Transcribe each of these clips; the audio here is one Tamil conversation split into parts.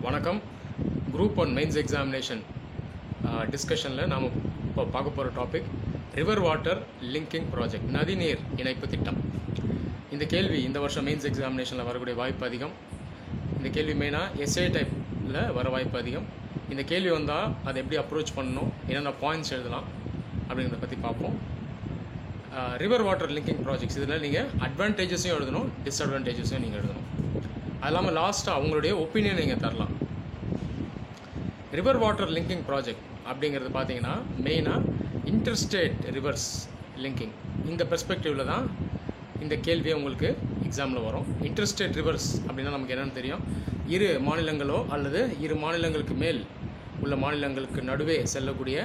வணக்கம். குரூப் 1 மெயின்ஸ் எக்ஸாமினேஷன் டிஸ்கஷனில் நாம் இப்போ பார்க்க போகிற topic river water linking project, நதிநீர் இணைப்பு திட்டம். இந்த கேள்வி இந்த வருஷம் மெயின்ஸ் எக்ஸாமினேஷனில் வரக்கூடிய வாய்ப்பு அதிகம். இந்த கேள்வி மெயினாக எஸ்ஏ டைப்பில் வர வாய்ப்பு அதிகம். இந்த கேள்வி வந்தால் அதை எப்படி அப்ரோச் பண்ணணும், என்னென்ன பாயிண்ட்ஸ் எழுதலாம் அப்படிங்கிறத பற்றி பார்ப்போம். ரிவர் வாட்டர் லிங்கிங் ப்ராஜெக்ட்ஸ், இதில் நீங்கள் அட்வான்டேஜஸையும் எழுதணும், டிஸ்அட்வான்டேஜஸையும் நீங்கள் எழுதணும். அது இல்லாமல் லாஸ்ட்டாக அவங்களுடைய ஒப்பீனியன் நீங்கள் தரலாம். ரிவர் வாட்டர் லிங்கிங் ப்ராஜெக்ட் அப்படிங்கிறது பார்த்தீங்கன்னா மெயினாக இன்டர்ஸ்டேட் ரிவர்ஸ் லிங்கிங். இந்த பெர்ஸ்பெக்டிவில் தான் இந்த கேள்வியே உங்களுக்கு எக்ஸாமில் வரும். இன்டர்ஸ்டேட் ரிவர்ஸ் அப்படின்னா நமக்கு என்னென்னு தெரியும், இரு மாநிலங்களோ அல்லது இரு மாநிலங்களுக்கு மேல் உள்ள மாநிலங்களுக்கு நடுவே செல்லக்கூடிய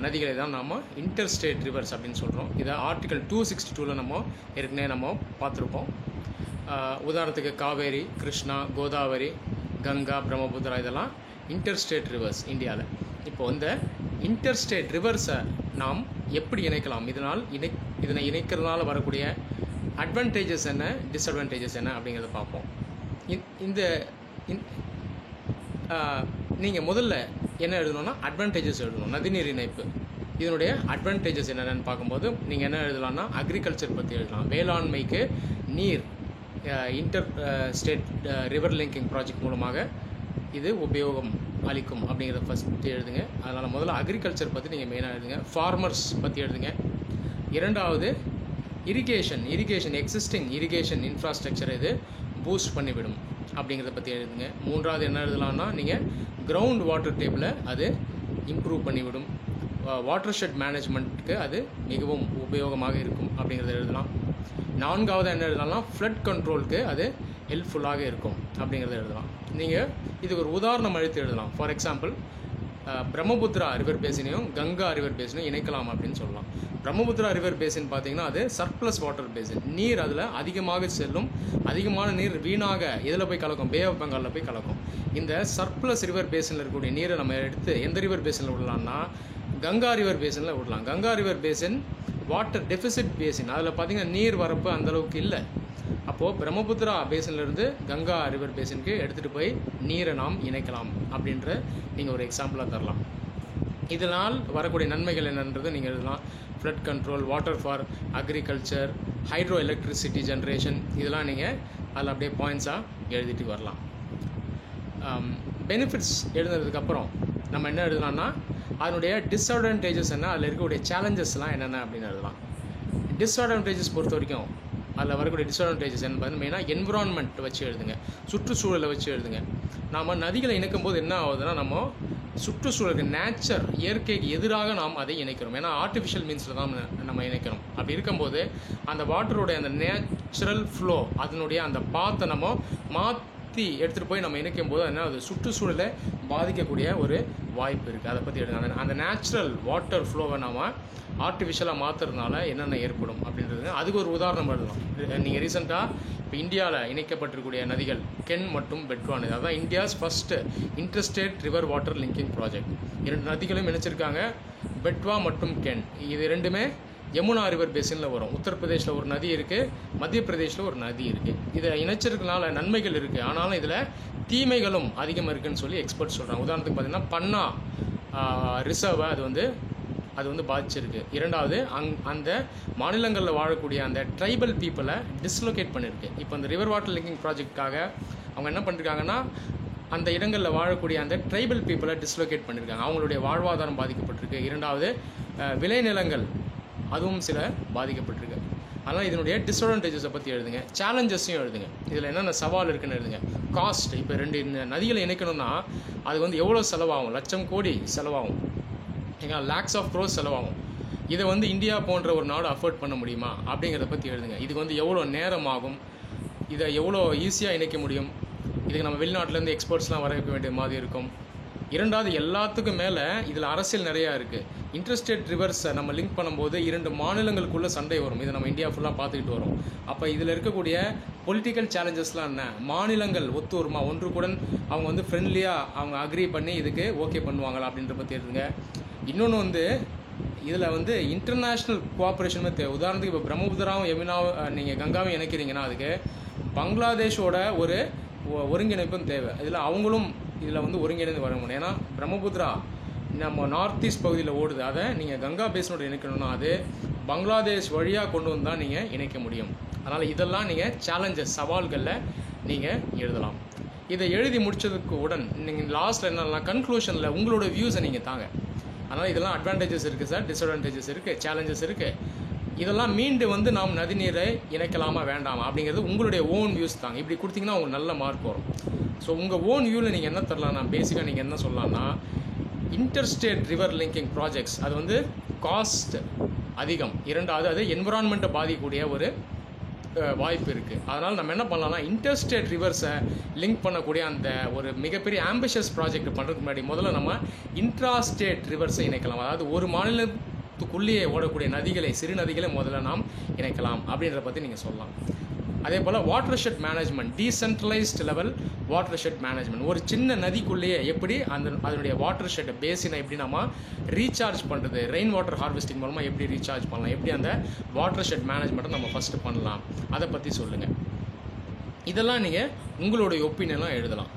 நதிகளை தான் நாம் இன்டர்ஸ்டேட் ரிவர்ஸ் அப்படின்னு சொல்கிறோம். இதை ஆர்டிகல் 262 நம்ம ஏற்கனவே நம்ம பார்த்துருப்போம். உதாரணத்துக்கு காவேரி, கிருஷ்ணா, கோதாவரி, கங்கா, பிரம்மபுத்திரா இதெல்லாம் இன்டர்ஸ்டேட் ரிவர்ஸ் இந்தியாவில். இப்போது இந்த இன்டர்ஸ்டேட் ரிவர்ஸை நாம் எப்படி இணைக்கலாம், இதனை இணைக்கிறதுனால வரக்கூடிய அட்வான்டேஜஸ் என்ன, டிஸ்அட்வான்டேஜஸ் என்ன அப்படிங்கிறத பார்ப்போம். நீங்கள் முதல்ல என்ன எழுதணும்னா அட்வான்டேஜஸ் எழுதணும். நதிநீர் இணைப்பு இதனுடைய அட்வான்டேஜஸ் என்னென்னு பார்க்கும்போது நீங்கள் என்ன எழுதலாம்னா அக்ரிகல்ச்சர் பற்றி எழுதலாம். வேளாண்மைக்கு நீர் inter state river linking project மூலமாக இது உபயோகம் அளிக்கும் அப்படிங்கிறத ஃபஸ்ட்டு எழுதுங்க. அதனால் முதல்ல அக்ரிகல்ச்சர் பற்றி நீங்கள் மெயினாக எழுதுங்க. ஃபார்மர்ஸ் பற்றி எழுதுங்க. இரண்டாவது இரிகேஷன் எக்ஸிஸ்டிங் இரிகேஷன் இன்ஃப்ராஸ்ட்ரக்சரை இது பூஸ்ட் பண்ணிவிடும் அப்படிங்கிறத பற்றி எழுதுங்க. மூன்றாவது என்ன எழுதலாம்னா நீங்கள் கிரவுண்ட் வாட்டர் டேபிளை அது இம்ப்ரூவ் பண்ணிவிடும், வாட்டர் ஷெட் மேனேஜ்மெண்ட்டுக்கு அது மிகவும் உபயோகமாக இருக்கும் அப்படிங்கிறத எழுதலாம். நான்காவது என்ன எழுதலாம்னா ஃப்ளட் கண்ட்ரோலுக்கு அது ஹெல்ப்ஃபுல்லாக இருக்கும் அப்படிங்கிறத எழுதலாம். நீங்கள் இதுக்கு ஒரு உதாரணம் அழைத்து எழுதலாம். ஃபார் எக்ஸாம்பிள், பிரம்மபுத்திரா ரிவர் பேசினையும் கங்கா ரிவர் பேசினையும் இணைக்கலாம் அப்படின்னு சொல்லலாம். பிரம்மபுத்திரா ரிவர் பேசின் பார்த்தீங்கன்னா அது சர்ப்ளஸ் வாட்டர் பேசின். நீர் அதில் அதிகமாக செல்லும். அதிகமான நீர் வீணாக இதில் போய் கலக்கும், பே ஆஃப் பெங்காலில் போய் கலக்கும். இந்த சர்ப்ளஸ் ரிவர் பேசினில் இருக்கக்கூடிய நீரை நம்ம எடுத்து எந்த ரிவர் பேசினில் விடலாம்னா கங்கா ரிவர் பேசினில் விடலாம். Ganga river basin water deficit basin, அதில் பார்த்திங்கன்னா நீர் வரப்பு அந்தளவுக்கு இல்லை. அப்போது பிரம்மபுத்திரா பேசின்லேருந்து கங்கா ரிவர் பேசினுக்கு எடுத்துகிட்டு போய் நீரை நாம் இணைக்கலாம் அப்படின்ற நீங்கள் ஒரு எக்ஸாம்பிளாக தரலாம். இதனால் வரக்கூடிய நன்மைகள் என்னன்றது நீங்கள் எழுதலாம். Flood control, water for agriculture, hydro electricity generation, இதெல்லாம் நீங்கள் அதில் அப்படியே பாயிண்ட்ஸாக எழுதிட்டு வரலாம். பெனிஃபிட்ஸ் எழுதுனதுக்கப்புறம் நம்ம என்ன எழுதலாம்னா அதனுடைய டிஸ்அட்வான்டேஜஸ் என்ன, அதில் இருக்கக்கூடிய சேலஞ்சஸ்லாம் என்னென்ன அப்படின்னு எழுதலாம். டிஸ்அட்வான்டேஜஸ் பொறுத்த வரைக்கும் அதில் வரக்கூடிய டிஸ்அட்வான்டேஜஸ் என்ன பார்த்தீங்கன்னா மெயினாக என்விரான்மெண்ட் வச்சு எழுதுங்க, சுற்றுச்சூழலை வச்சு எழுதுங்க. நாம் நதிகளை இணைக்கும் போது என்ன ஆகுதுன்னா நம்ம சுற்றுச்சூழலுக்கு நேச்சர் இயற்கைக்கு எதிராக நாம் அதை இணைக்கிறோம். ஏன்னா ஆர்டிஃபிஷியல் மீன்ஸில் தான் நம்ம இணைக்கிறோம். அப்படி இருக்கும்போது அந்த வாட்டருடைய அந்த நேச்சுரல் ஃப்ளோ அதனுடைய அந்த பாத்தை நம்ம மாற்றி எடுத்துகிட்டு போய் நம்ம இணைக்கும் போது என்ன அது சுற்றுச்சூழலை பாதிக்கக்கூடிய ஒரு வாய்ப்பு இருக்குது. அதை பற்றி எழுதுங்க. அந்த நேச்சுரல் வாட்டர் ஃப்ளோவை நாம் ஆர்டிஃபிஷியலாக மாற்றுறதுனால என்னென்ன ஏற்படும் அப்படின்றது அதுக்கு ஒரு உதாரணம் எழுதலாம். நீங்கள் ரீசெண்டாக இப்போ இந்தியாவில் இணைக்கப்பட்டிருக்கக்கூடிய நதிகள் கென் மற்றும் பெட்வா நதி, அதுதான் India's first interstate river water linking project. 2 நதிகளும் இணைச்சிருக்காங்க, பெட்வா மற்றும் கென். இது ரெண்டுமே யமுனா ரிவர் பேசினில் வரும். உத்தரப்பிரதேஷில் ஒரு நதி இருக்குது, மத்திய பிரதேஷில் ஒரு நதி இருக்குது. இதை இணைச்சிருக்கனால நன்மைகள் இருக்குது, ஆனாலும் இதில் தீமைகளும் அதிகமாக இருக்குதுன்னு சொல்லி எக்ஸ்பர்ட்ஸ் சொல்கிறாங்க. உதாரணத்துக்கு பார்த்திங்கன்னா பன்னா ரிசர்வை அது வந்து பாதிச்சிருக்கு. இரண்டாவது அந்த மாநிலங்களில் வாழக்கூடிய அந்த ட்ரைபல் பீப்புளை டிஸ்லொகேட் பண்ணியிருக்கு. இப்போ அந்த ரிவர் வாட்டர் லிங்கிங் ப்ராஜெக்டுக்காக அவங்க என்ன பண்ணியிருக்காங்கன்னா அந்த இடங்களில் வாழக்கூடிய அந்த ட்ரைபல் பீப்புளை டிஸ்லொகேட் பண்ணியிருக்காங்க. அவங்களுடைய வாழ்வாதாரம் பாதிக்கப்பட்டிருக்கு. இரண்டாவது விளைநிலங்கள் அதுவும் சில பாதிக்கப்பட்டிருக்கு. அதனால் இதனுடைய டிஸ்அட்வான்டேஜஸை பற்றி எழுதுங்க. சேலஞ்சஸையும் எழுதுங்க. இதில் என்னென்ன சவால் இருக்குன்னு எழுதுங்க. காஸ்ட், இப்போ 2 நதிகளை இணைக்கணும்னா அது வந்து எவ்வளோ செலவாகும், லட்சம் கோடி செலவாகும், ஏன்னா லேக்ஸ் ஆஃப் க்ரோஸ் செலவாகும். இதை இந்தியா போன்ற ஒரு நாடு அஃபோர்ட் பண்ண முடியுமா அப்படிங்கிறத பற்றி எழுதுங்க. இதுக்கு எவ்வளோ நேரம் ஆகும், இதை எவ்வளோ ஈஸியாக இணைக்க முடியும், இதுக்கு நம்ம வெளிநாட்டிலேருந்து எக்ஸ்பர்ட்ஸ்லாம் வர வைக்க வேண்டிய மாதிரி இருக்கும். இரண்டாவது எல்லாத்துக்கும் மேலே இதில் அரசியல் நிறையா இருக்குது. இன்டர்ஸ்டேட் ரிவர்ஸை நம்ம லிங்க் பண்ணும்போது 2 மாநிலங்களுக்குள்ளே சண்டை வரும். இதை நம்ம இந்தியா ஃபுல்லாக பார்த்துக்கிட்டு வரோம். அப்போ இதில் இருக்கக்கூடிய பொலிட்டிக்கல் சேலஞ்சஸ்லாம் என்ன, மாநிலங்கள் ஒத்து வருமா, ஒன்று கூட அவங்க ஃப்ரெண்ட்லியாக அவங்க அக்ரி பண்ணி இதுக்கு ஓகே பண்ணுவாங்களா அப்படின்ற பற்றி எழுதுங்க. இன்னொன்று இதில் இன்டர்நேஷ்னல் கோஆப்ரேஷனுமே தேவை. உதாரணத்துக்கு இப்போ பிரம்மபுத்திராவும் யமுனாவும் நீங்கள் கங்காவும் இணைக்கிறீங்கன்னா அதுக்கு பங்களாதேஷோட ஒரு ஒருங்கிணைப்பும் தேவை. இதில் அவங்களும் இதில் வந்து ஒருங்கிணைந்து வர முடியும். ஏன்னா பிரம்மபுத்திரா நம்ம நார்த் ஈஸ்ட் பகுதியில் ஓடுது, அதை நீங்கள் கங்கா பேசினோட இணைக்கணும்னா அது பங்களாதேஷ் வழியாக கொண்டு வந்தால் நீங்கள் இணைக்க முடியும். அதனால் இதெல்லாம் நீங்கள் சேலஞ்சஸ், சவால்களில் நீங்கள் எழுதலாம். இதை எழுதி முடித்ததுக்கு உடன் நீங்கள் லாஸ்ட்டில் என்னென்னா கன்க்ளூஷனில் உங்களோட வியூஸை நீங்கள் தாங்க. அதனால் இதெல்லாம் அட்வான்டேஜஸ் இருக்குது சார், டிஸ்அட்வான்டேஜஸ் இருக்குது, சேலஞ்சஸ் இருக்குது. இதெல்லாம் மீண்டு வந்து நாம் நதிநீரை இணைக்கலாமா வேண்டாமா அப்படிங்கிறது உங்களுடைய ஓன் வியூஸ் தாங்க. இப்படி கொடுத்தீங்கன்னா உங்களுக்கு நல்ல மார்க் வரும். ஸோ உங்கள் ஓன் வியூவில் நீங்கள் என்ன தரலாம்னா, பேசிக்காக நீங்கள் என்ன சொல்லலாம்னா, இன்டர்ஸ்டேட் ரிவர் லிங்கிங் ப்ராஜெக்ட்ஸ் அது வந்து காஸ்ட் அதிகம், இரண்டாவது அது என்விரான்மெண்ட்டை பாதிக்கக்கூடிய ஒரு வாய்ப்பு இருக்குது. அதனால் நம்ம என்ன பண்ணலாம்னா, இன்டர்ஸ்டேட் ரிவர்ஸை லிங்க் பண்ணக்கூடிய அந்த ஒரு மிகப்பெரிய ஆம்பிஷியஸ் ப்ராஜெக்ட் பண்ணுறதுக்கு முன்னாடி முதல்ல நம்ம இன்ட்ராஸ்டேட் ரிவர்ஸை இணைக்கலாம். அதாவது ஒரு மாநிலத்துக்குள்ளேயே ஓடக்கூடிய நதிகளை, சிறு நதிகளை முதல்ல நாம் இணைக்கலாம் அப்படின்றத பற்றி நீங்கள் சொல்லலாம். அதே போல் watershed management, decentralised level watershed management, ஒரு சின்ன நதிக்குள்ளேயே எப்படி அதனுடைய வாட்டர் ஷெட்டை பேசினை எப்படி நம்ம ரீசார்ஜ் பண்ணுறது, ரெயின் வாட்டர் ஹார்வெஸ்டிங் மூலமாக எப்படி ரீசார்ஜ் பண்ணலாம், எப்படி அந்த வாட்டர் ஷெட் மேனேஜ்மெண்ட்டை நம்ம ஃபஸ்ட்டு பண்ணலாம், அதை பற்றி சொல்லுங்கள். இதெல்லாம் நீங்கள் உங்களுடைய ஒப்பீனியனாக எழுதலாம்.